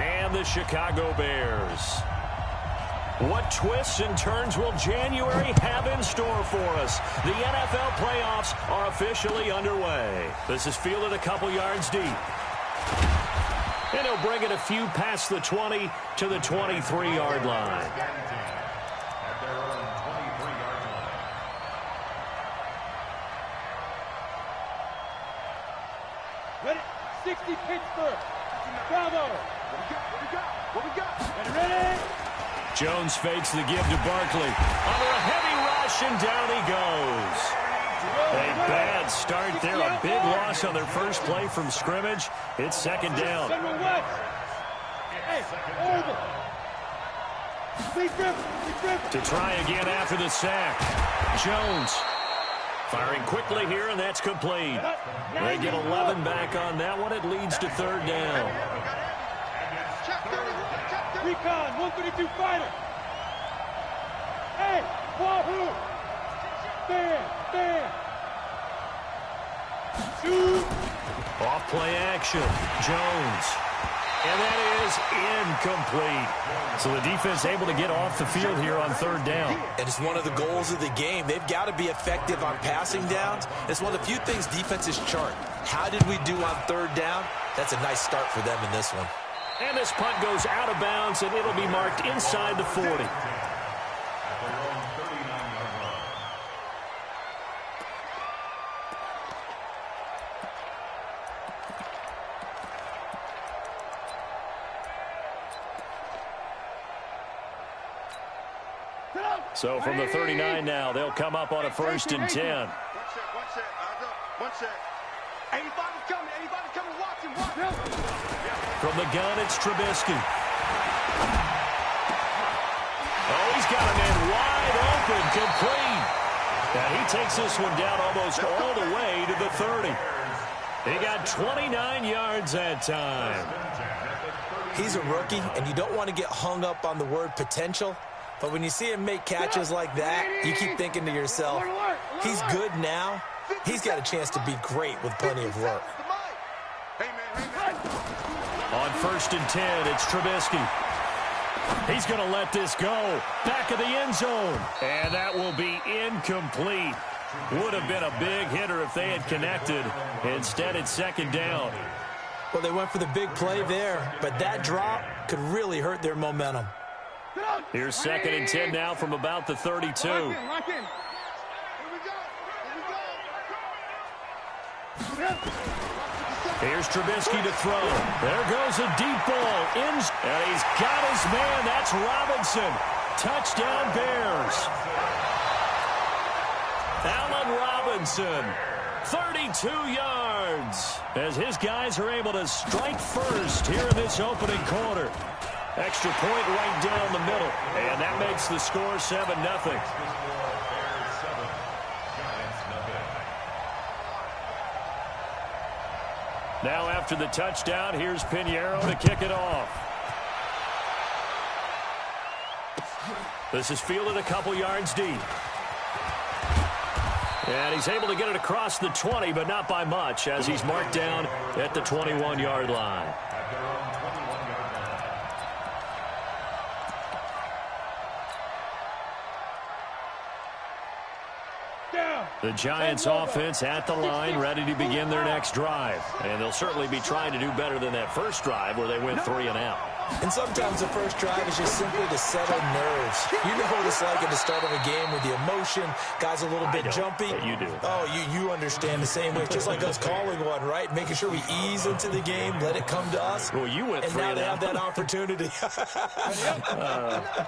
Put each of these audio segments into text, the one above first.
and the Chicago Bears. What twists and turns will January have in store for us? The NFL playoffs are officially underway. This is fielded a couple yards deep. And he'll bring it a few past the 20 to the 23-yard line. Ready? 60 Pittsburgh. Bravo. What we got? Ready? Jones fakes the give to Barkley. Under a heavy rush, and down he goes. A bad start there. A big loss on their first play from scrimmage. It's second down. To try again after the sack. Jones firing quickly here, and that's complete. They get 11 back on that one. It leads to third down. Recon, 132 fighter. Hey, wahoo! Stand. Shoot! Off play action. Jones. And that is incomplete. So the defense able to get off the field here on third down. And it's one of the goals of the game. They've got to be effective on passing downs. It's one of the few things defenses chart. How did we do on third down? That's a nice start for them in this one. And this punt goes out of bounds, and it'll be marked inside the 40. So from the 39 now, they'll come up on a 1st and 10. One set. Anybody's coming, watch him. From the gun, it's Trubisky. Oh, he's got a man wide open, complete. And he takes this one down almost all the way to the 30. He got 29 yards that time. He's a rookie, and you don't want to get hung up on the word potential. But when you see him make catches like that, you keep thinking to yourself, he's good now. He's got a chance to be great with plenty of work. On 1st and 10, it's Trubisky. He's going to let this go. Back of the end zone. And that will be incomplete. Would have been a big hitter if they had connected. Instead, it's second down. Well, they went for the big play there, but that drop could really hurt their momentum. Here's 2nd and 10 now from about the 32. Lock in. Here's Trubisky to throw. There goes a deep ball. And he's got his man. That's Robinson. Touchdown, Bears. Allen Robinson, 32 yards. As his guys are able to strike first here in this opening quarter. Extra point right down the middle. And that makes the score 7-0. Now after the touchdown, here's Pinheiro to kick it off. This is fielded a couple yards deep. And he's able to get it across the 20, but not by much, as he's marked down at the 21-yard line. The Giants offense at the line, ready to begin their next drive. And they'll certainly be trying to do better than that first drive where they went 3 and out. And sometimes the first drive is just simply to settle nerves. You know what it's like at the start of a game with the emotion. Guys a little bit jumpy. But you do. Oh, you understand the same way. Just like us calling one, right? Making sure we ease into the game, let it come to us. Well, you went 3 and out. And now they have that opportunity.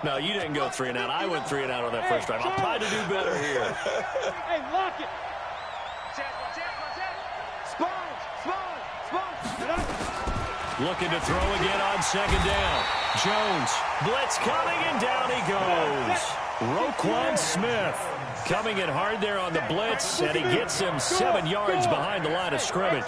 No, you didn't go 3 and out. I went 3 and out on that first drive. I'll try to do better here. Hey, lock it. Looking to throw again on second down. Jones, blitz coming, and down he goes. Roquan Smith coming in hard there on the blitz, and he gets him 7 yards behind the line of scrimmage.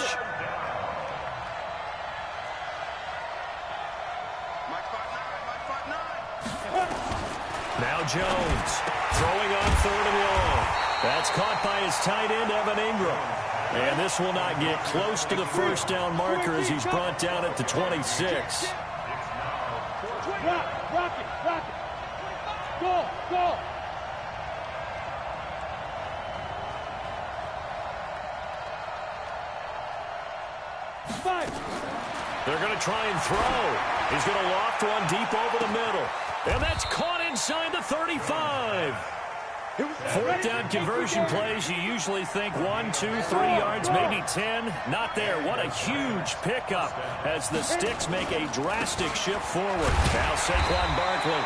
Now Jones throwing on 3rd and long. That's caught by his tight end, Evan Ingram. And this will not get close to the first down marker as he's brought down at the 26. Rock it. Go. 5. They're going to try and throw. He's going to loft one deep over the middle. And that's caught inside the 35. Fourth down conversion plays, you usually think 1, 2, 3 yards, maybe 10. Not there. What a huge pickup as the Sticks make a drastic shift forward. Now Saquon Barkley.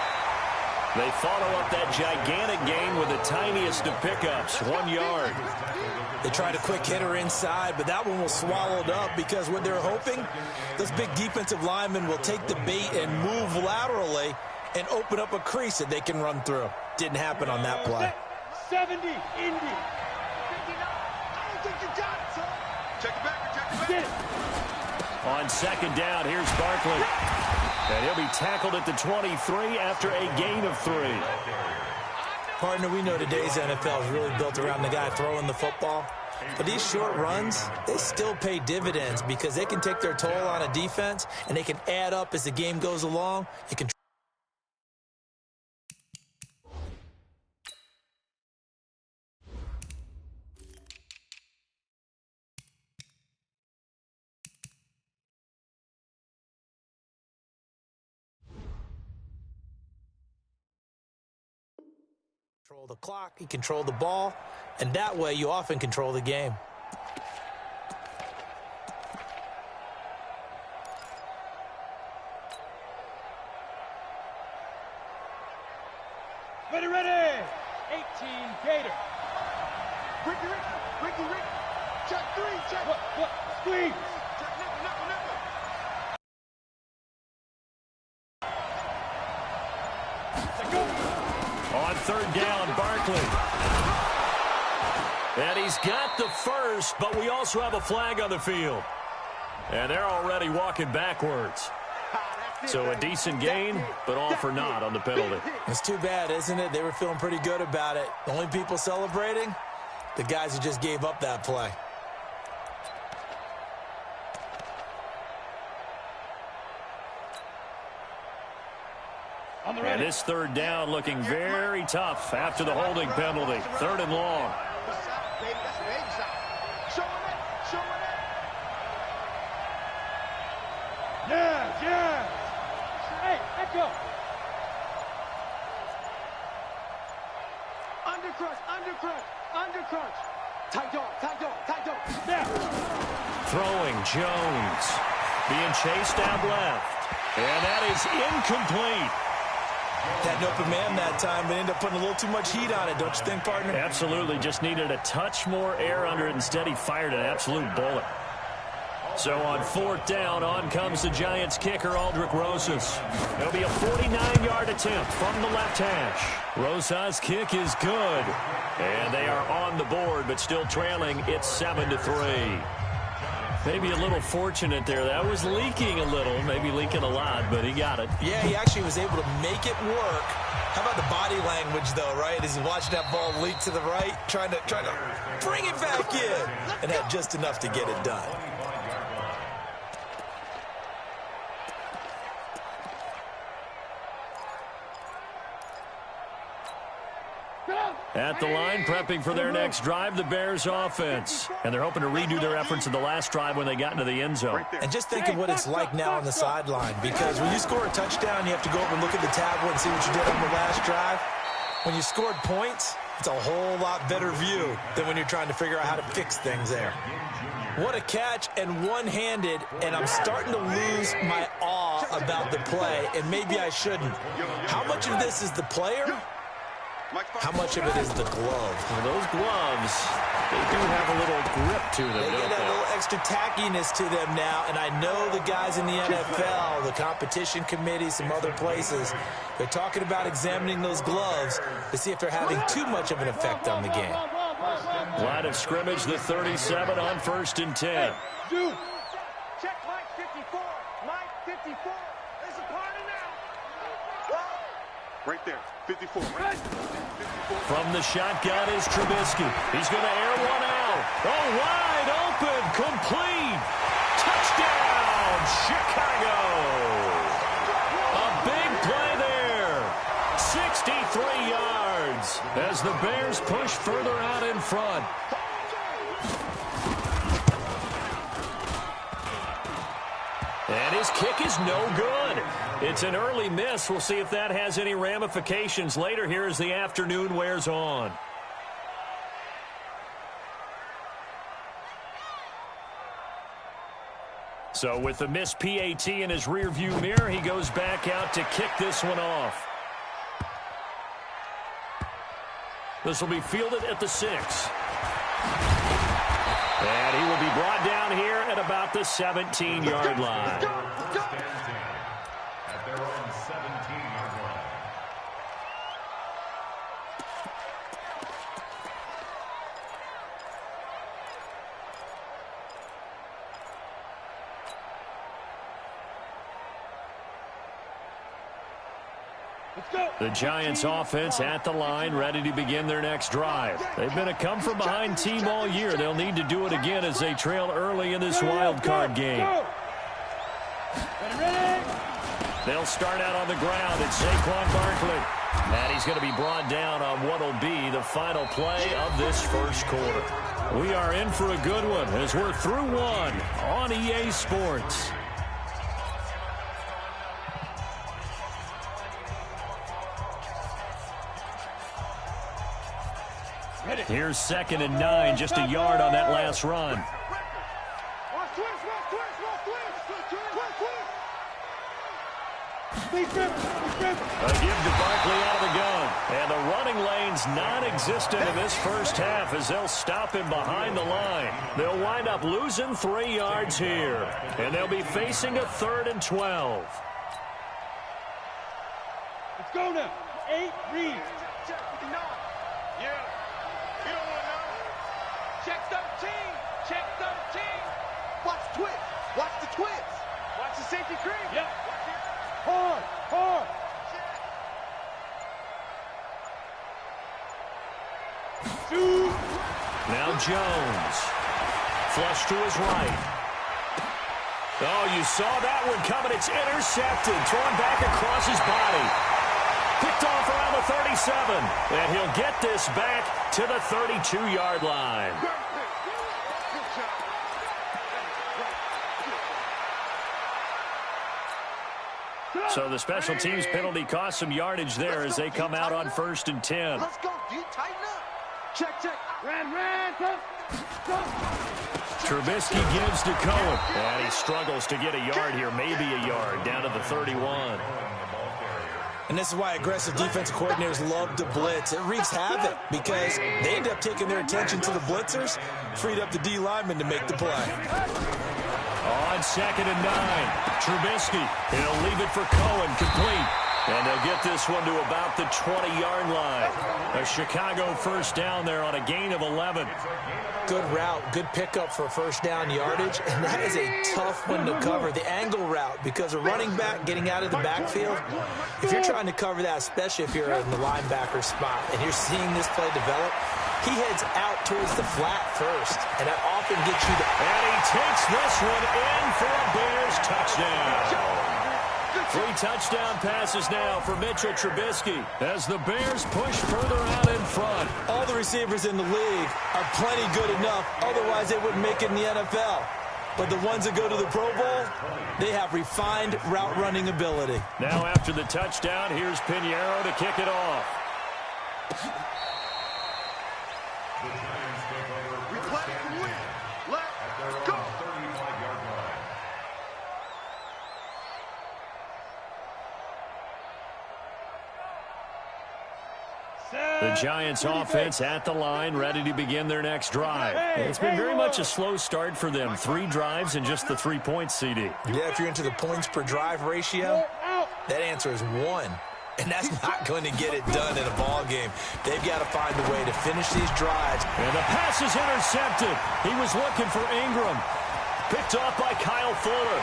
They follow up that gigantic gain with the tiniest of pickups, 1 yard. They tried a quick hitter inside, but that one was swallowed up because what they're hoping, those big defensive linemen will take the bait and move laterally and open up a crease that they can run through. Didn't happen on that play. 70, Indy. 59. I don't think you got it, son. Check it back. Get it. On second down, here's Barkley. And he'll be tackled at the 23 after a gain of 3. Partner, we know today's NFL is really built around the guy throwing the football. But these short runs, they still pay dividends because they can take their toll on a defense and they can add up as the game goes along. You can control the clock, you control the ball, and that way you often control the game. Ready. 18, Gator. Ricky. Check 3, check. What? Squeeze. Check nickel. On third down, Barkley. And he's got the first, but we also have a flag on the field. And they're already walking backwards. So a decent gain, but all for naught on the penalty. It's too bad, isn't it? They were feeling pretty good about it. The only people celebrating, the guys who just gave up that play. And this third down looking very tough after the holding penalty. 3rd and long. Yeah. Hey, echo. Undercrunch. Tight dog. Now. Throwing Jones. Being chased out left. And that is incomplete. Had an open man that time, but ended up putting a little too much heat on it, don't you think, partner? Absolutely. Just needed a touch more air under it. Instead, he fired an absolute bullet. So on 4th down, on comes the Giants kicker, Aldrick Rosas. It'll be a 49-yard attempt from the left hash. Rosas' kick is good. And they are on the board, but still trailing. It's 7-3. Maybe a little fortunate there. That was leaking a little, maybe leaking a lot, but he got it. Yeah, he actually was able to make it work. How about the body language, though, right? As he's watching that ball leak to the right, trying to bring it back in, and had just enough to get it done. At the line, prepping for their next drive, the Bears offense. And they're hoping to redo their efforts in the last drive when they got into the end zone. And just think of what it's like now on the sideline, because when you score a touchdown, you have to go over and look at the tablet and see what you did on the last drive. When you scored points, it's a whole lot better view than when you're trying to figure out how to fix things there. What a catch, and one-handed, and I'm starting to lose my awe about the play, and maybe I shouldn't. How much of this is the player? How much of it is the glove? Well, those gloves, they do have a little grip to them, They don't get that they? little extra tackiness to them now, and I know the guys in the NFL, the competition committee, some other places, they're talking about examining those gloves to see if they're having too much of an effect on the game. Line of scrimmage, the 37 on 1st and 10. Dude. Check Mike 54. Mike 54. There's a party now. Right there. 54. From the shotgun is Trubisky. He's going to air one out. Oh, wide open, complete. Touchdown, Chicago. A big leads as the Bears push further out in front. And his kick is no good. It's an early miss. We'll see if that has any ramifications later here as the afternoon wears on. So with the missed PAT in his rearview mirror, he goes back out to kick this one off. This will be fielded at the 6. And he will be brought down here at about the 17-yard line. At their own 17-yard line. The Giants offense at the line, ready to begin their next drive. They've been a come-from-behind team all year. They'll need to do it again as they trail early in this wild card game. They'll start out on the ground. It's Saquon Barkley. And he's going to be brought down on what will be the final play of this first quarter. We are in for a good one as we're through one on EA Sports. Here's 2nd and 9, just a yard on that last run. A give to Barkley out of the gun. And the running lane's non-existent in this first half as they'll stop him behind the line. They'll wind up losing 3 yards here. And they'll be facing a 3rd and 12. Let's go now. 8 reads. Yeah. You don't want to know. Check 13. Check 13. Watch the twist. Watch the twist. Watch the safety cream. Yep. Hard. Hard. Now Jones. Flush to his right. Oh, you saw that one coming. It's intercepted. Thrown back across his body. Picked off around the 37. And he'll get this back to the 32-yard line. So the special teams penalty cost some yardage there as they come out on 1st and 10. Let's go, dude. Tighten up. Check, check. Ran. Trubisky gives to Cohen. And he struggles to get a yard here, maybe a yard, down to the 31. And this is why aggressive defensive coordinators love to blitz. It wreaks havoc because they end up taking their attention to the blitzers, freed up the D lineman to make the play. On 2nd and 9, Trubisky. He'll leave it for Cohen, complete. And they'll get this one to about the 20-yard line. A Chicago first down there on a gain of 11. Good route, good pickup for first down yardage, and that is a tough one to cover, the angle route, because a running back getting out of the backfield, if you're trying to cover that, especially if you're in the linebacker spot, and you're seeing this play develop, he heads out towards the flat first, and that often gets you the... And he takes this one in for a Bears touchdown. 3 touchdown passes now for Mitchell Trubisky as the Bears push further out in front. All the receivers in the league are plenty good enough, otherwise they wouldn't make it in the NFL. But the ones that go to the Pro Bowl, they have refined route running ability. Now after the touchdown, here's Pinheiro to kick it off. The Giants offense at the line, ready to begin their next drive. It's been very much a slow start for them. 3 drives and just the 3 points, CD. Yeah, if you're into the points per drive ratio, that answer is 1. And that's not going to get it done in a ball game. They've got to find a way to finish these drives. And the pass is intercepted. He was looking for Ingram. Picked off by Kyle Fuller.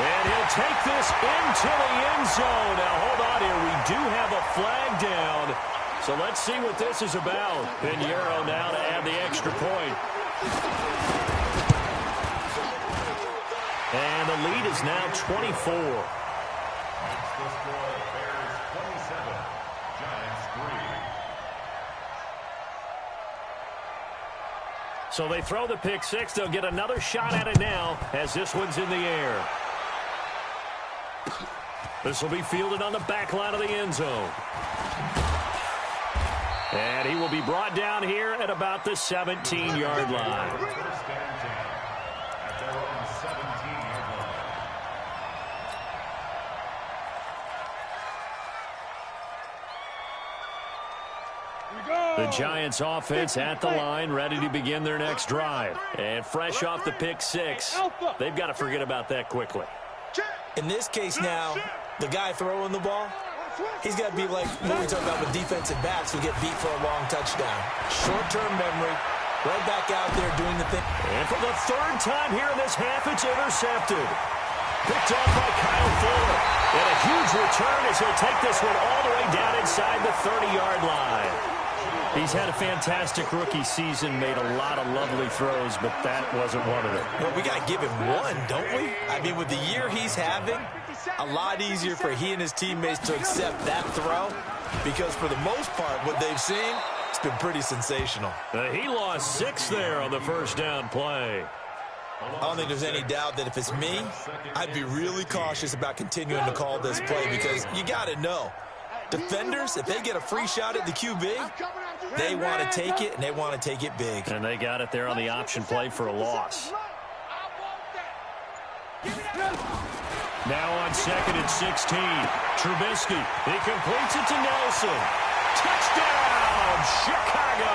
And he'll take this into the end zone. Now, hold on here. We do have a flag down. So let's see what this is about. Pinheiro now to add the extra point. And the lead is now 24. So they throw the pick six. They'll get another shot at it now as this one's in the air. This will be fielded on the back line of the end zone. And he will be brought down here at about the 17-yard line. The Giants offense at the line, ready to begin their next drive. And fresh off the pick six, they've got to forget about that quickly. In this case now, the guy throwing the ball, he's got to be like what we talk about with defensive backs who get beat for a long touchdown. Short-term memory, right back out there doing the thing. And for the third time here in this half, it's intercepted. Picked off by Kyle Fuller. And a huge return as he'll take this one all the way down inside the 30-yard line. He's had a fantastic rookie season, made a lot of lovely throws, but that wasn't one of them. Well, we got to give him one, don't we? I mean, with the year he's having, a lot easier for he and his teammates to accept that throw because for the most part, what they've seen, it's been pretty sensational. He lost 6 there on the first down play. I don't think there's any doubt that if it's me, I'd be really cautious about continuing to call this play because you got to know, defenders, if they get a free shot at the QB, they want to take it, and they want to take it big. And they got it there on the option play for a loss. Now on 2nd and 16, Trubisky. He completes it to Nelson. Touchdown, Chicago!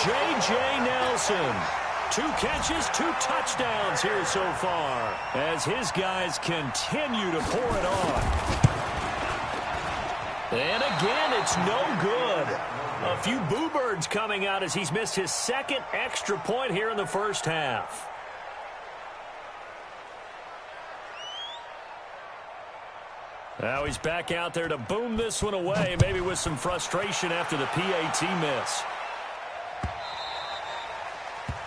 J.J. Nelson. 2 catches, 2 touchdowns here so far as his guys continue to pour it on. And again, it's no good. A few boo birds coming out as he's missed his 2nd extra point here in the first half. Now he's back out there to boom this one away, maybe with some frustration after the PAT miss.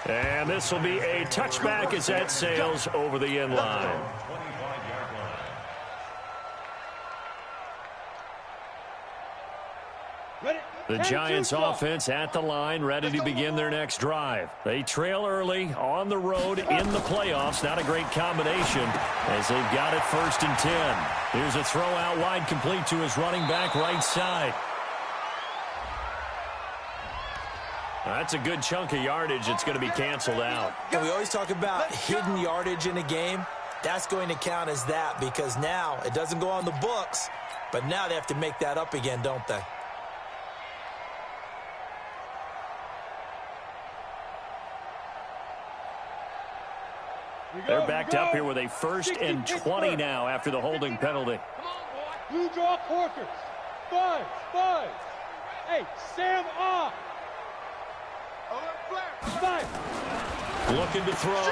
And this will be a touchback as that sails over the end line. The Giants offense at the line, ready to begin their next drive. They trail early on the road in the playoffs. Not a great combination as they've got it 1st and 10. Here's a throw out wide complete to his running back right side. That's a good chunk of yardage. It's going to be canceled out. And we always talk about hidden yardage in a game. That's going to count as that because now it doesn't go on the books, but now they have to make that up again, don't they? They're backed up here with a 1st and 20 now after the holding penalty. Blue draw quarters. 5. Hey, Sam off. 5. Looking to throw.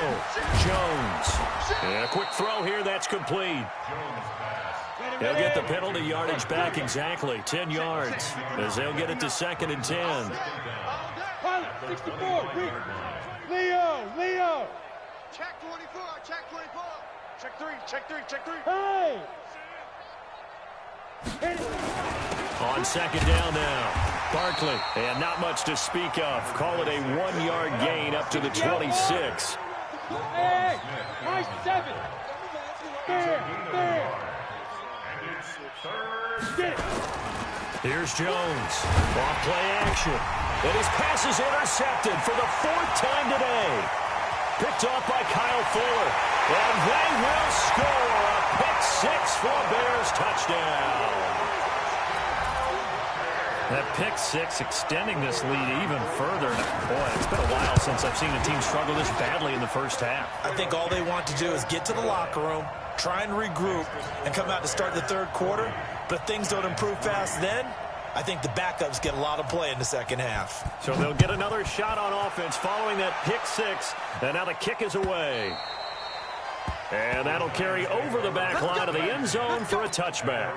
Jones. And a quick throw here. That's complete. He'll get the penalty yardage back exactly. 10 yards as they'll get it to 2nd and 10. Pilot, 64. Leo. Check 24. Check 3. Hey! On 2nd down now. Barkley, and not much to speak of. Call it a 1-yard gain up to the 26. Hey! Nice 7. There. Get it. Here's Jones. Off play action. And his pass is intercepted for the 4th time today. Picked off by Kyle Fuller. And they will score a pick 6 for a Bears touchdown. That pick 6 extending this lead even further. Boy, it's been a while since I've seen a team struggle this badly in the first half. I think all they want to do is get to the locker room, try and regroup, and come out to start the 3rd quarter. But if things don't improve fast then, I think the backups get a lot of play in the 2nd half. So they'll get another shot on offense following that pick 6. And now the kick is away. And that'll carry over the back line of the end zone for a touchback.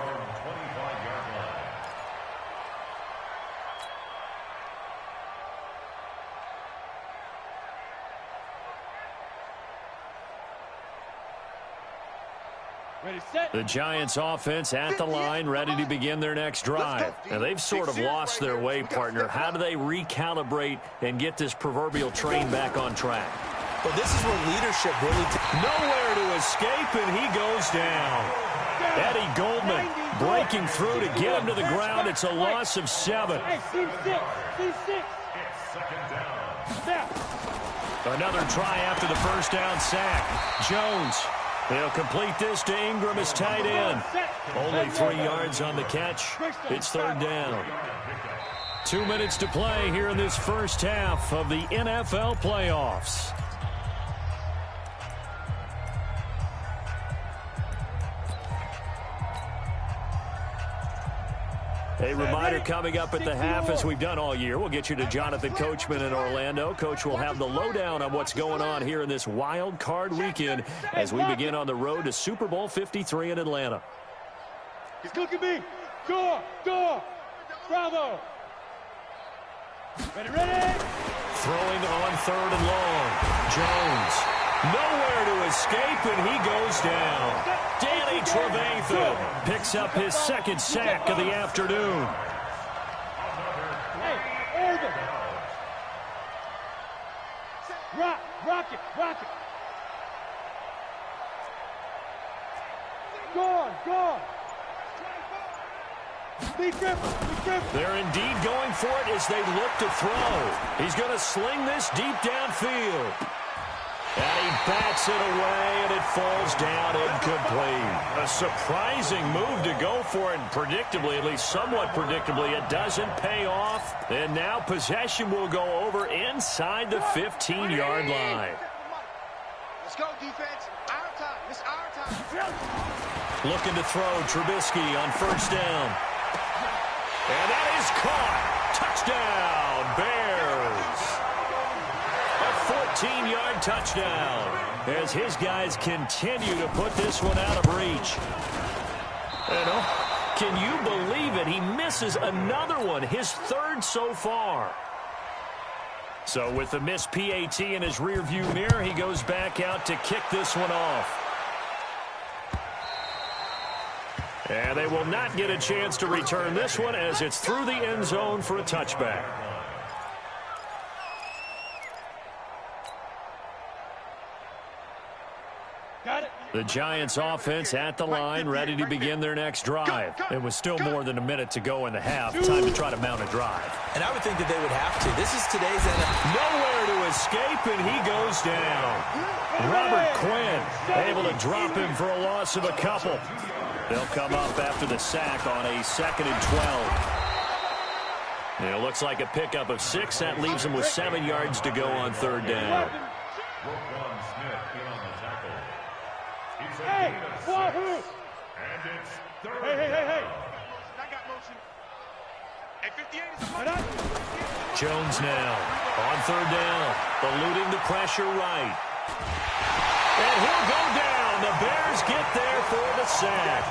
The Giants offense at the line, ready to begin their next drive. Now, they've sort of lost their way, partner. How do they recalibrate and get this proverbial train back on track? Well, this is where leadership really... Nowhere to escape, and he goes down. Eddie Goldman breaking through to get him to the ground. It's a loss of 7. Another try after the first down sack. Jones. They'll complete this to Ingram as tight end. Only 3 yards on the catch. It's 3rd down. 2 minutes to play here in this first half of the NFL playoffs. A reminder coming up at the half, as we've done all year. We'll get you to Jonathan Coachman in Orlando. Coach will have the lowdown on what's going on here in this wild card weekend as we begin on the road to Super Bowl 53 in Atlanta. Look at me. Door. Bravo. Ready. Throwing on 3rd and long. Jones. Nowhere to escape, and he goes down. Danny Trevathan picks up his 2nd sack of the afternoon. Hey, Irvin. Rock it. Go. Be careful. They're indeed going for it as they look to throw. He's going to sling this deep downfield. And he bats it away, and it falls down incomplete. A surprising move to go for it, and predictably, at least somewhat predictably, it doesn't pay off. And now possession will go over inside the 15-yard line. Let's go, defense. Our time. It's our time. Looking to throw, Trubisky on 1st down. And that is caught. Touchdown, Bears. A 14-yard touchdown as his guys continue to put this one out of reach. And can you believe it? He misses another one, his 3rd so far. So with the missed PAT in his rearview mirror, he goes back out to kick this one off. And they will not get a chance to return this one as it's through the end zone for a touchback. The Giants offense at the line, ready to begin their next drive. It was still more than a minute to go in the half. Time to try to mount a drive. And I would think that they would have to. This is today's NFL. Nowhere to escape, and he goes down. Robert Quinn able to drop him for a loss of a couple. They'll come up after the sack on a 2nd and 12. It looks like a pickup of 6. That leaves them with 7 yards to go on 3rd down. Hey, Wahoo! And it's 3rd. Hey. I got motion. Hey, 58 is a Jones now on 3rd down, eluding the pressure right. And he'll go down. The Bears get there for the sack.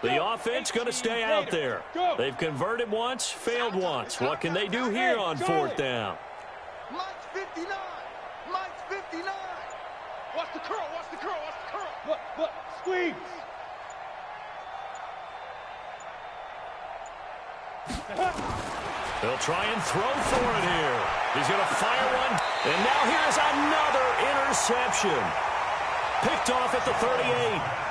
The offense going to stay out there. They've converted once, failed once. What can they do here on 4th down? Mike's 59. Mike's 59. Watch the curl. Look. Squeeze. They'll try and throw for it here. He's going to fire one. And now here's another interception. Picked off at the 38.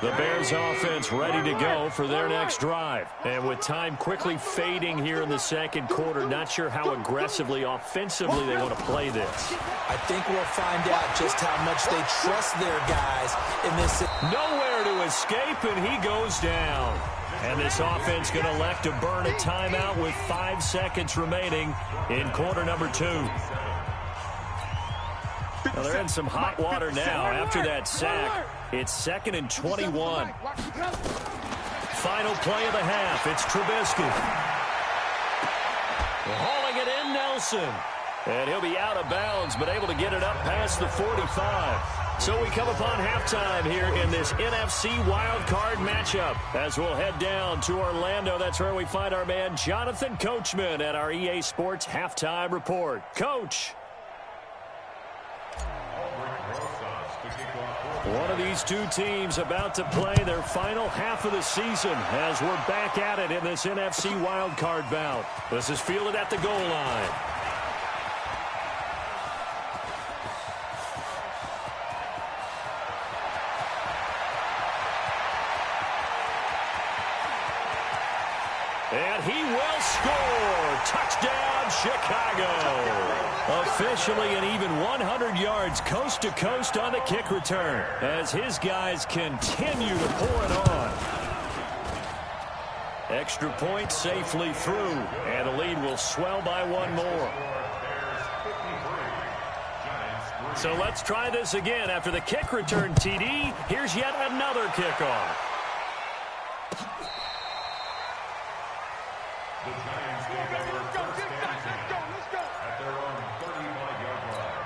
The Bears offense ready to go for their next drive. And with time quickly fading here in the 2nd quarter, not sure how aggressively, offensively they want to play this. I think we'll find out just how much they trust their guys in this. Nowhere to escape, and he goes down. And this offense going to elect to burn a timeout with 5 seconds remaining in quarter number 2. Well, they're in some hot water now after that sack. It's 2nd and 21. Final play of the half. It's Trubisky. Hauling it in, Nelson. And he'll be out of bounds, but able to get it up past the 45. So we come upon halftime here in this NFC wildcard matchup as we'll head down to Orlando. That's where we find our man Jonathan Coachman at our EA Sports Halftime Report. Coach. One of these two teams about to play their final half of the season as we're back at it in this NFC wildcard bout. This is fielded at the goal line. And he will score. Touchdown, Chicago. Officially an even 100 yards coast to coast on the kick return as his guys continue to pour it on. Extra point safely through, and the lead will swell by one more. So let's try this again. After the kick return TD, here's yet another kickoff. The Giants take over first and 10 at their own 35-yard line.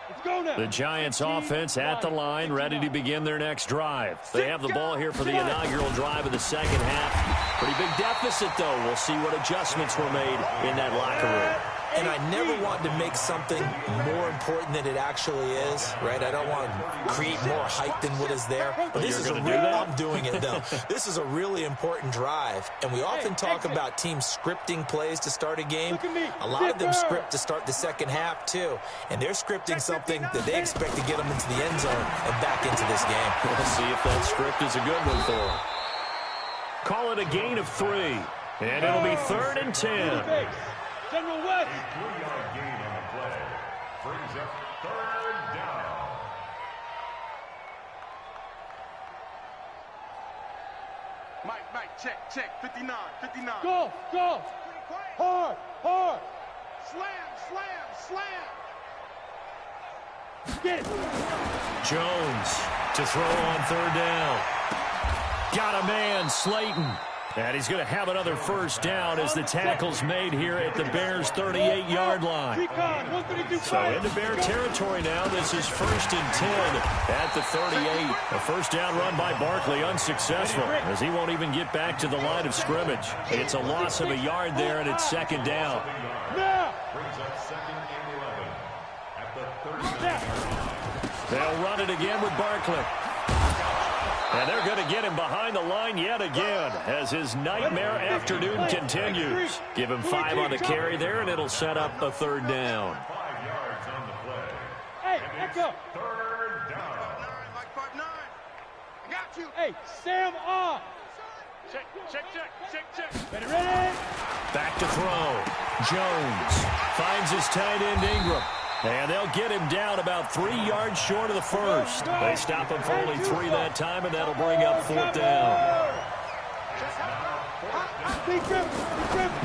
Let's go now. The Giants offense at the line, ready to begin their next drive. They have the ball here for the inaugural drive of the second half. Pretty big deficit, though. We'll see what adjustments were made in that locker room. And I never want to make something more important than it actually is, right? I don't want to create more hype than what is there. But this is a real, I'm doing it, though. This is a really important drive. And we often talk about teams scripting plays to start a game. A lot of them script to start the second half, too. And they're scripting something that they expect to get them into the end zone and back into this game. We'll see if that script is a good one for them. Call it a gain of 3. And it'll be 3rd and 10. General West. A 3-yard gain on the play brings up 3rd down. Mike, check. 59. Go. Hard. Slam. Get it. Jones to throw on 3rd down. Got a man, Slayton. And he's going to have another first down as the tackle's made here at the Bears' 38-yard line. So into Bear territory now. This is 1st and 10 at the 38. A first down run by Barkley unsuccessful as he won't even get back to the line of scrimmage. It's a loss of a yard there, and it's 2nd down. Brings up 2nd and 11 at the 39. They'll run it again with Barkley. And they're going to get him behind the line yet again as his nightmare afternoon continues. Give him 5 on the carry there, and it'll set up a 3rd down. 5 yards on the play. Hey, echo. 3rd down. Mike 5'9". I got you. Hey, Sam off. Check. Ready. Back to throw. Jones finds his tight end Ingram. And they'll get him down about 3 yards short of the first. They stop him for only 3 that time, and that'll bring up 4th down.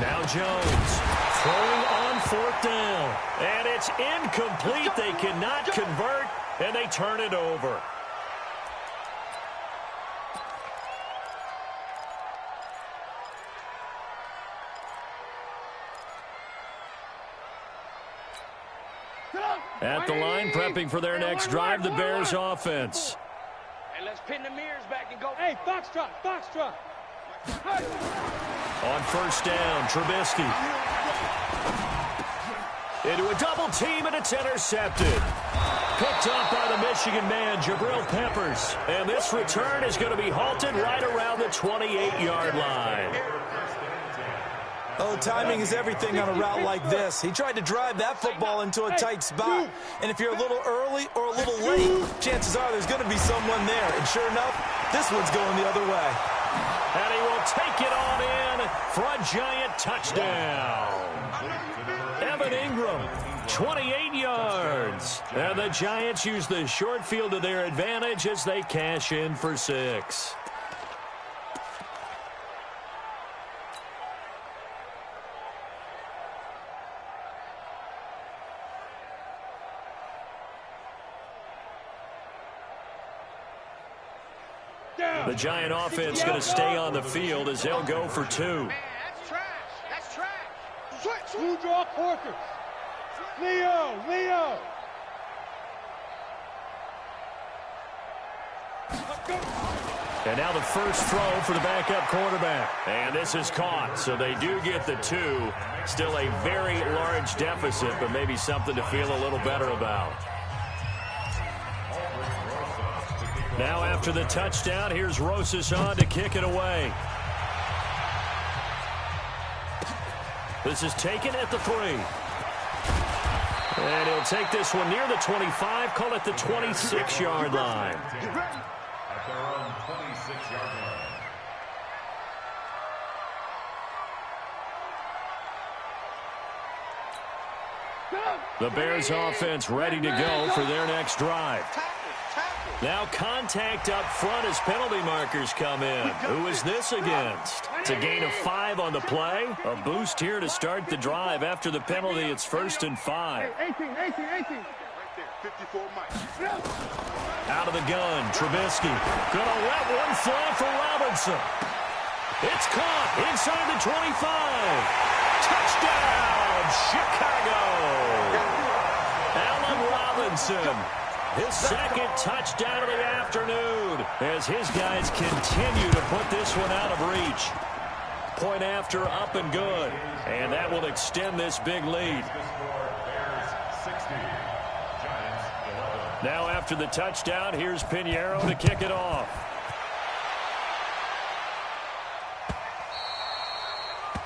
Now Jones throwing on 4th down. And it's incomplete. They cannot convert, and they turn it over. At the line, prepping for their next drive, the Bears offense. Hey, let's pin the mirrors back and go. Hey, Foxtrot. On 1st down, Trubisky. Into a double team, and it's intercepted. Picked up by the Michigan man, Jabril Peppers. And this return is going to be halted right around the 28-yard line. Oh, timing is everything on a route like this. He tried to drive that football into a tight spot. And if you're a little early or a little late, chances are there's going to be someone there. And sure enough, this one's going the other way. And he will take it on in for a giant touchdown. Evan Ingram, 28 yards. And the Giants use the short field to their advantage as they cash in for 6. The Giant offense going to stay on the field as they'll go for 2. Man, that's trash. That's trash. Switch. Blue draw quarters. Leo. And now the first throw for the backup quarterback. And this is caught, so they do get the 2. Still a very large deficit, but maybe something to feel a little better about. Now after the touchdown, here's Rosas on to kick it away. This is taken at the 3. And he'll take this one near the 25, call it the 26-yard line. At their own 26-yard line. The Bears offense ready to go for their next drive. Now contact up front as penalty markers come in. Who is this against? It's a gain of 5 on the play. A boost here to start the drive. After the penalty, it's 1st and 5. 18. Right there, 54 Mike. Out of the gun, Trubisky. Gonna let one fly for Robinson. It's caught inside the 25. Touchdown, Chicago. Allen Robinson. His second touchdown of the afternoon as his guys continue to put this one out of reach. Point after, up and good. And that will extend this big lead. Bears 60, Giants 11. Now after the touchdown, here's Pinheiro to kick it off.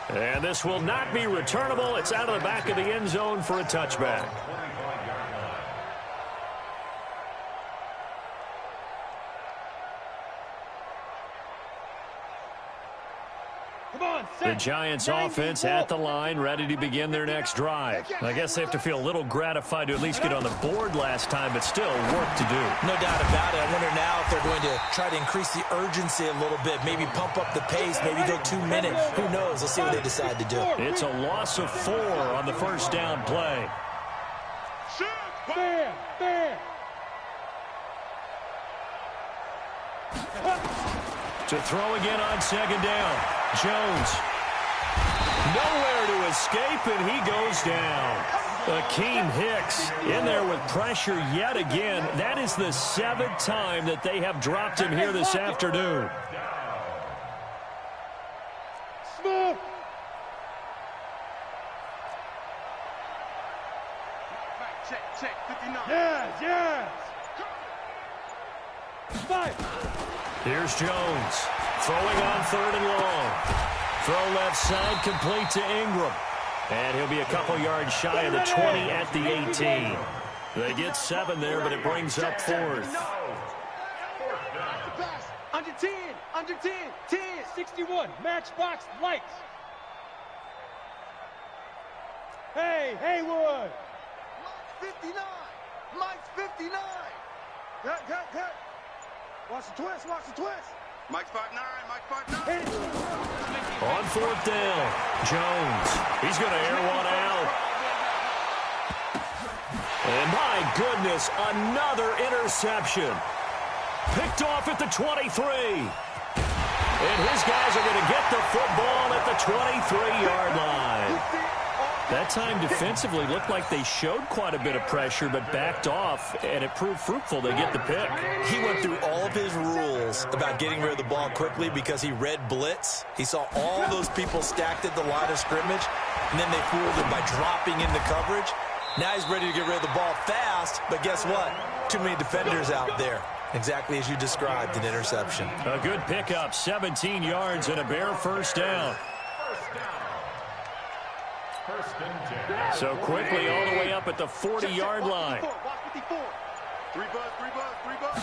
And this will not be returnable. It's out of the back of the end zone for a touchback. The Giants offense at the line, ready to begin their next drive. I guess they have to feel a little gratified to at least get on the board last time, but still work to do. No doubt about it. I wonder now if they're going to try to increase the urgency a little bit, maybe pump up the pace, maybe go 2 minutes. Who knows? Let's see what they decide to do. It's a loss of 4 on the first down play. Fair. To throw again on second down. Jones. Nowhere to escape, and he goes down. Akeem Hicks in there with pressure yet again. That is the 7th time that they have dropped him here this afternoon. Smooth. Check, 59. Yes. Fight. Here's Jones. Throwing on 3rd and long. Throw left side, complete to Ingram. And he'll be a couple yards shy of the 20 at the 18. They get 7 there, but it brings up 4th. Under 10. 61. Matchbox lights. Hey, Haywood. Mike's 59. Good. Watch the twist. Mike's 5'9". On 4th down, Jones. He's going to air one out. And my goodness, another interception. Picked off at the 23. And his guys are going to get the football at the 23-yard line. That time defensively looked like they showed quite a bit of pressure, but backed off, and it proved fruitful. They get the pick. He went through all of his rules about getting rid of the ball quickly because he read blitz. He saw all those people stacked at the line of scrimmage, and then they fooled him by dropping into coverage. Now he's ready to get rid of the ball fast, but guess what? Too many defenders out there. Exactly as you described, an interception. A good pickup, 17 yards and a Bear first down. So quickly all the way up at the 40-yard line. 3 buzz.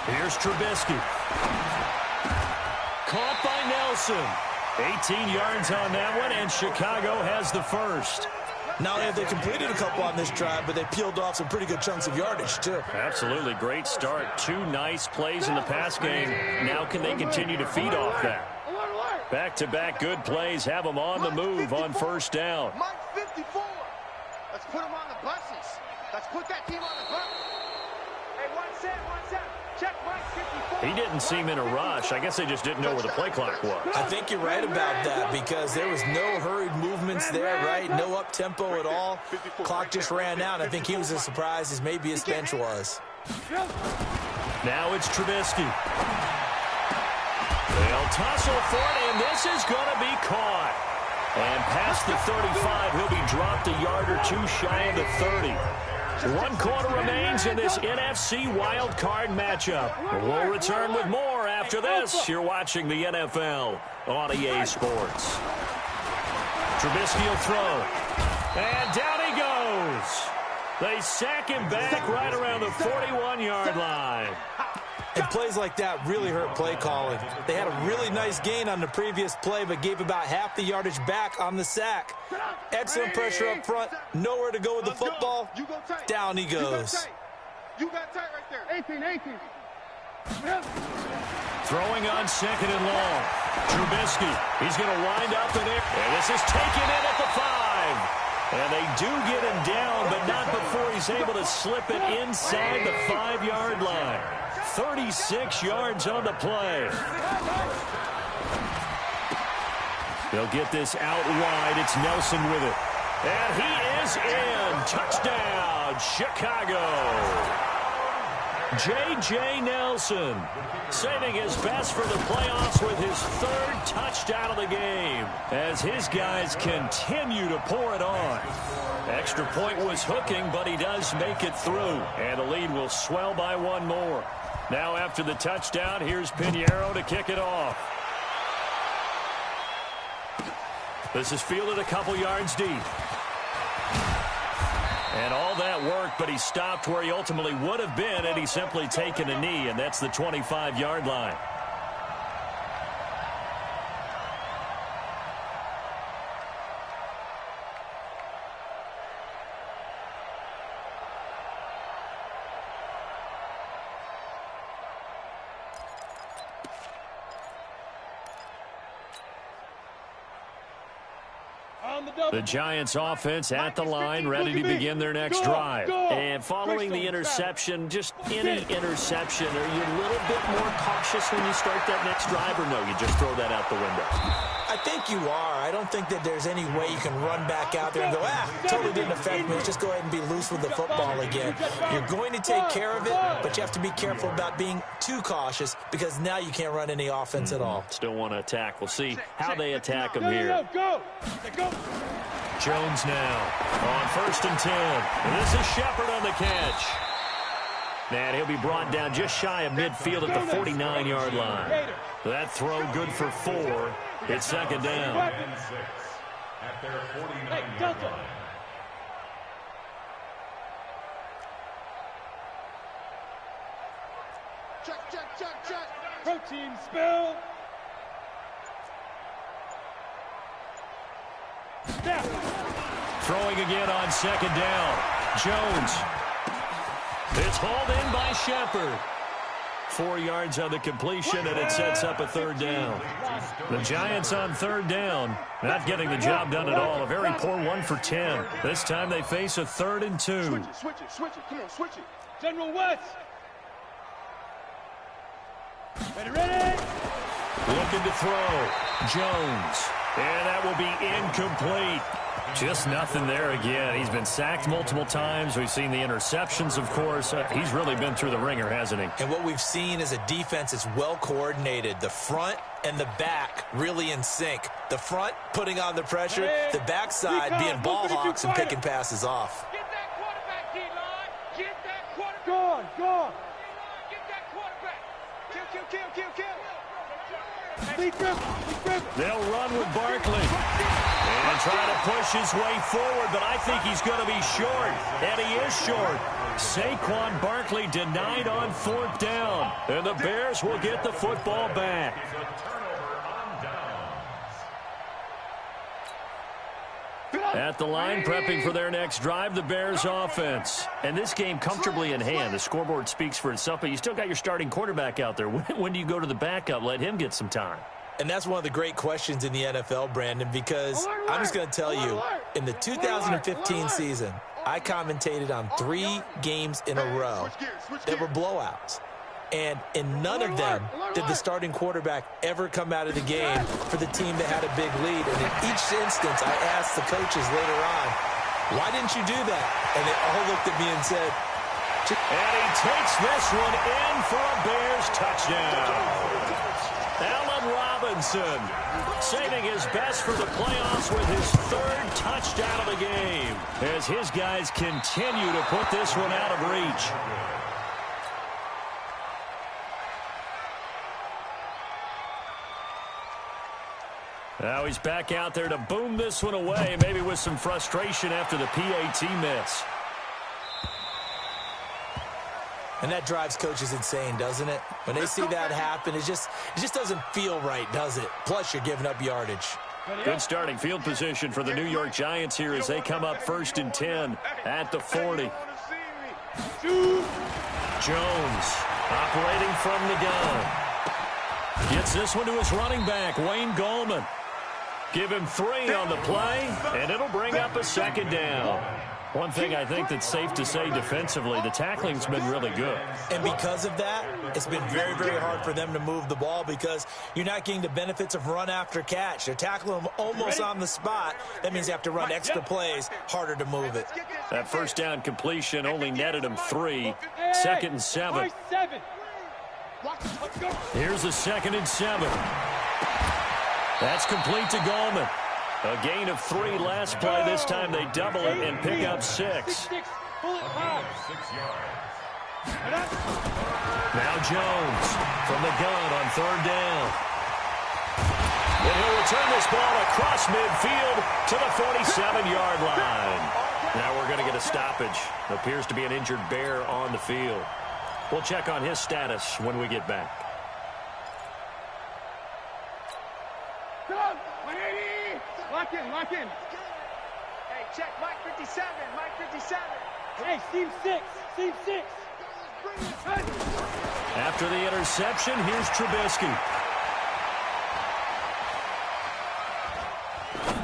Here's Trubisky. Caught by Nelson. 18 yards on that one, and Chicago has the first. Not only have they completed a couple on this drive, but they peeled off some pretty good chunks of yardage, too. Absolutely. Great start. 2 nice plays in the pass game. Now can they continue to feed off that? Back-to-back good plays have them on the move on first down. Mike 54. Let's put him on the buses. Let's put that team on the bus. Hey, one set. He didn't seem in a rush. I guess they just didn't know where the play clock was. I think you're right about that because there was no hurried movements there, right? No up-tempo at all. Clock just ran out. I think he was as surprised as maybe his bench was. Now it's Trubisky. They'll tussle for it, and this is going to be caught. And past the 35, he'll be dropped a yard or two shy of the 30. 1 quarter remains in this NFC wild card matchup. We'll return with more after this. You're watching the NFL on EA Sports. Trubisky will throw. And down he goes. They sack him back right around the 41-yard line. And plays like that really hurt play calling. They had a really nice gain on the previous play, but gave about half the yardage back on the sack. Excellent pressure up front. Nowhere to go with the football. Down he goes. You got tight right there. 18. Throwing on 2nd and long. Trubisky. He's going to wind up in it. And this is taken in at the 5. And they do get him down, but not before he's able to slip it inside the 5-yard line. 36 yards on the play. They'll get this out wide. It's Nelson with it. And he is in. Touchdown, Chicago. J.J. Nelson saving his best for the playoffs with his 3rd touchdown of the game as his guys continue to pour it on. Extra point was hooking, but he does make it through. And the lead will swell by 1 more. Now after the touchdown, here's Pinheiro to kick it off. This is fielded a couple yards deep. And all that work, but he stopped where he ultimately would have been had he simply taken a knee, and that's the 25-yard line. The Giants offense at the line, ready to begin their next drive. And following the interception, just any interception, are you a little bit more cautious when you start that next drive, or no, you just throw that out the window? I think you are. I don't think that there's any way you can run back out there and go, totally didn't affect me. Let's just go ahead and be loose with the football again. You're going to take care of it, but you have to be careful about being too cautious because now you can't run any offense at all. Still want to attack. We'll see how they attack him here. Jones now on 1st and 10. And this is Shepard on the catch. And he'll be brought down just shy of midfield at the 49-yard line. That throw good for 4. It's 2nd down. At their 49-yard line. Check. Protein spill. Snap. Throwing again on 2nd down. Jones. It's hauled in by Shepard. 4 yards on the completion, and it sets up a 3rd down. The Giants on 3rd down, not getting the job done at all. A very poor 1 for 10. This time they face a 3rd and 2. Switch it. Come on, switch it. General West. Ready. Looking to throw. Jones. And that will be incomplete. Just nothing there again. He's been sacked multiple times. We've seen the interceptions, of course. He's really been through the ringer, hasn't he? And what we've seen is a defense that's well coordinated. The front and the back really in sync. The front putting on the pressure. The backside being ball hawks and picking passes off. Get that quarterback, D-line. Get that quarterback. Gone. Get that quarterback. Kill. They'll run with Barkley and try to push his way forward, but I think he's going to be short, and he is short. Saquon Barkley denied on 4th down, and the Bears will get the football back. At the line, prepping for their next drive, the Bears offense. And this game comfortably in hand. The scoreboard speaks for itself, but you still got your starting quarterback out there. When do you go to the backup? Let him get some time. And that's one of the great questions in the NFL, Brandon, because I'm just going to tell you, in the 2015 season, I commentated on 3 games in a row that were blowouts. And in none of them did the starting quarterback ever come out of the game for the team that had a big lead. And in each instance, I asked the coaches later on, why didn't you do that? And they all looked at me and said, and he takes this one in for a Bears touchdown. Allen Robinson saving his best for the playoffs with his third touchdown of the game as his guys continue to put this one out of reach. Now he's back out there to boom this one away, maybe with some frustration after the PAT miss. And that drives coaches insane, doesn't it? When they see that happen, it just doesn't feel right, does it? Plus, you're giving up yardage. Good starting field position for the New York Giants here as they come up 1st and 10 at the 40. Jones operating from the gun. Gets this one to his running back, Wayne Gallman. Give him 3 on the play, and it'll bring up a 2nd down. One thing I think that's safe to say defensively, the tackling's been really good. And because of that, it's been very, very hard for them to move the ball because you're not getting the benefits of run after catch. They're tackling them almost on the spot. That means you have to run extra plays, harder to move it. That first down completion only netted him 3. 2nd and 7. Here's a 2nd and 7. That's complete to Gallman. A gain of 3 last play. This time they double it and pick up 6. Now Jones from the gun on 3rd down. And he'll return this ball across midfield to the 47-yard line. Now we're going to get a stoppage. Appears to be an injured Bear on the field. We'll check on his status when we get back. Lock in, lock in. Hey, check, Mike 57, Mike 57. Hey, seam 6, seam 6. After the interception, here's Trubisky.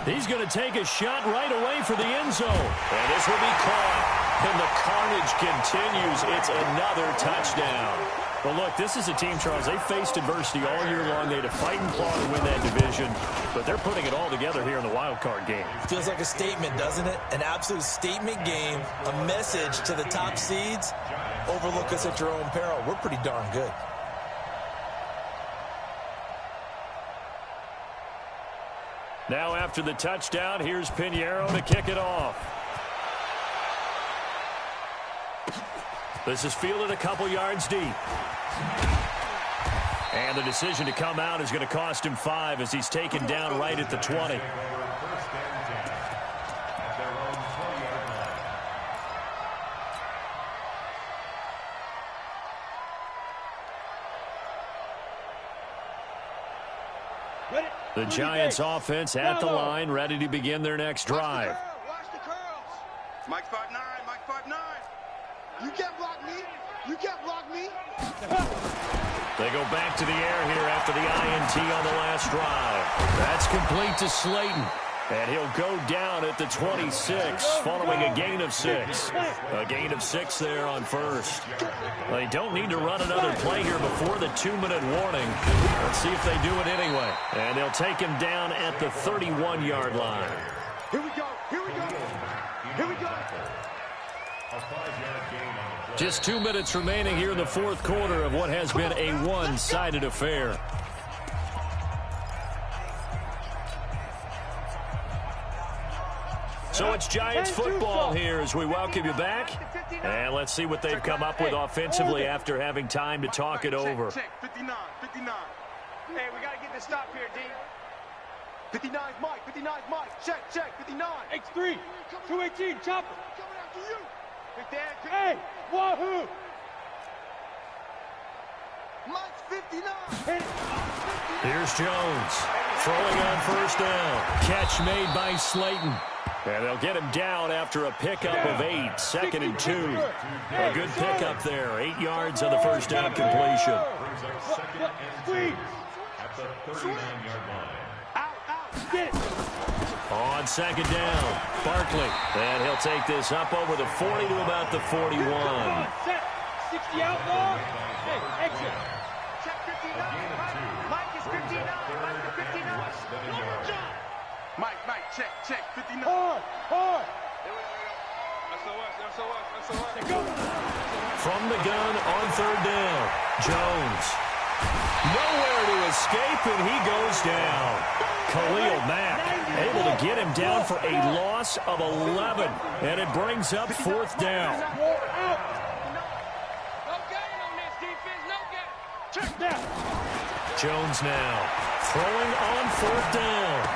He's going to take a shot right away for the end zone. And this will be caught. And the carnage continues. It's another touchdown. Well, look, this is a team, Charles, they faced adversity all year long. They had to fight and claw to win that division, but they're putting it all together here in the wild card game. Feels like a statement, doesn't it? An absolute statement game, a message to the top seeds. Overlook us at your own peril. We're pretty darn good. Now after the touchdown, here's Pinheiro to kick it off. This is fielded a couple yards deep. And the decision to come out is going to cost him 5 as he's taken down right at the 20. The Giants offense at the line, ready to begin their next drive. Watch the curls. Mike 5'9", Mike 5'9". You can't block me. You can't block me. They go back to the air here after the INT on the last drive. That's complete to Slayton. And he'll go down at the 26 following a gain of 6. A gain of 6 there on first. They don't need to run another play here before the 2-minute warning. Let's see if they do it anyway. And they'll take him down at the 31-yard line. Here we go. Here we go. Here we go. Just 2 minutes remaining here in the fourth quarter of what has been a one-sided affair. So it's Giants football here as we welcome you back. And let's see what they've come up with offensively after having time to talk it over. Check, 59, 59. Hey, we got to get this stop here, D. 59 Mike, 59 Mike. Check, check, 59. X3, 218, chopper. Coming after you. Big Dad, Hey, wahoo! Mike's 59. Hit it. Here's Jones throwing on first down. Catch made by Slayton. And they'll get him down after a pickup of 8, 2nd and 2. A good pickup there, 8 yards on the first down completion. At the 39-yard line. Out. Get it. On 2nd down, Barkley. And he'll take this up over the 40 to about the 41. Set. 60 outlaw. Hey, exit. Check 59. Mike is 59. Mike is 59. Number John. Mike, check 59. Hard. SOS. Go. From the gun on third down, Jones. Nowhere to escape, and he goes down. Khalil Mack able to get him down for a loss of 11, and it brings up fourth down. Out. No gain on this defense. No gain. Check down. Jones now throwing on fourth down.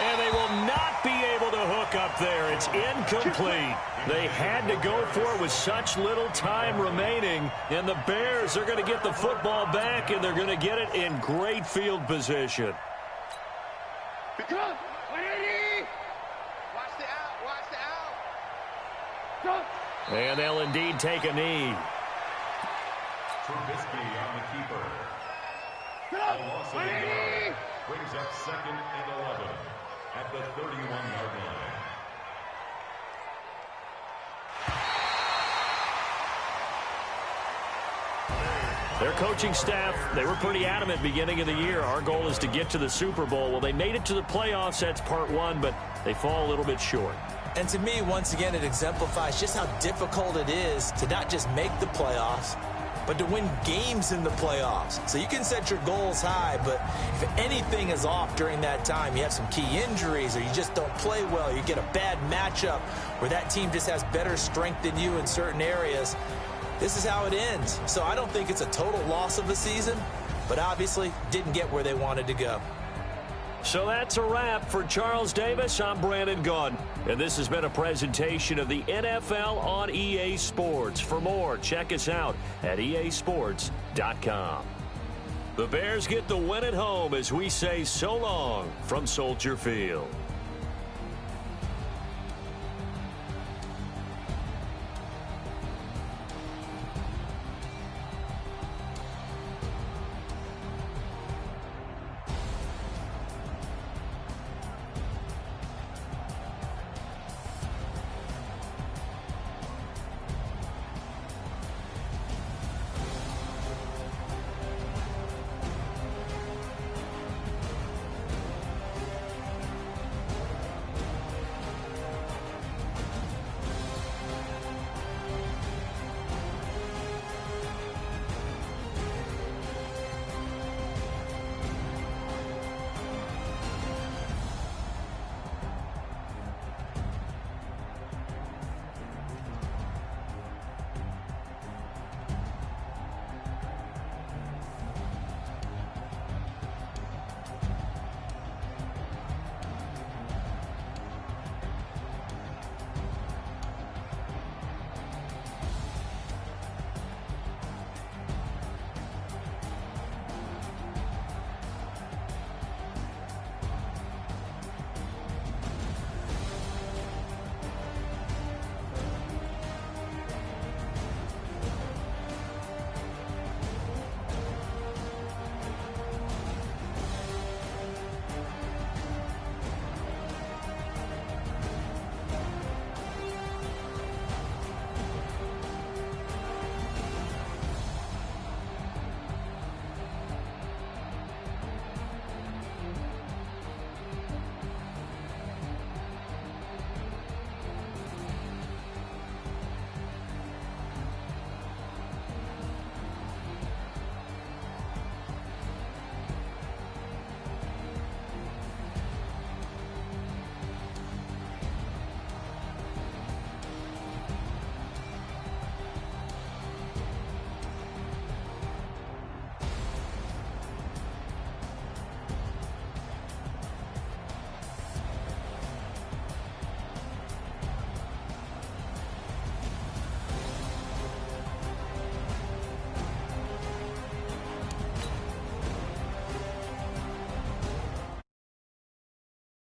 And they will not be able to hook up there. It's incomplete. They had to go for it with such little time remaining. And the Bears are going to get the football back, and they're going to get it in great field position. Watch the out. And they'll indeed take a knee. Trubisky on the keeper. A loss of 8 yards brings up 2nd and 11 at the 31-yard line. Their coaching staff, they were pretty adamant beginning of the year. Our goal is to get to the Super Bowl. Well, they made it to the playoffs. That's part one, but they fall a little bit short. And to me, once again, it exemplifies just how difficult it is to not just make the playoffs, but to win games in the playoffs. So you can set your goals high, but if anything is off during that time, you have some key injuries or you just don't play well, you get a bad matchup where that team just has better strength than you in certain areas, this is how it ends. So I don't think it's a total loss of a season, but obviously didn't get where they wanted to go. So that's a wrap for Charles Davis. I'm Brandon Gaudin, and this has been a presentation of the NFL on EA Sports. For more, check us out at easports.com. The Bears get the win at home as we say so long from Soldier Field.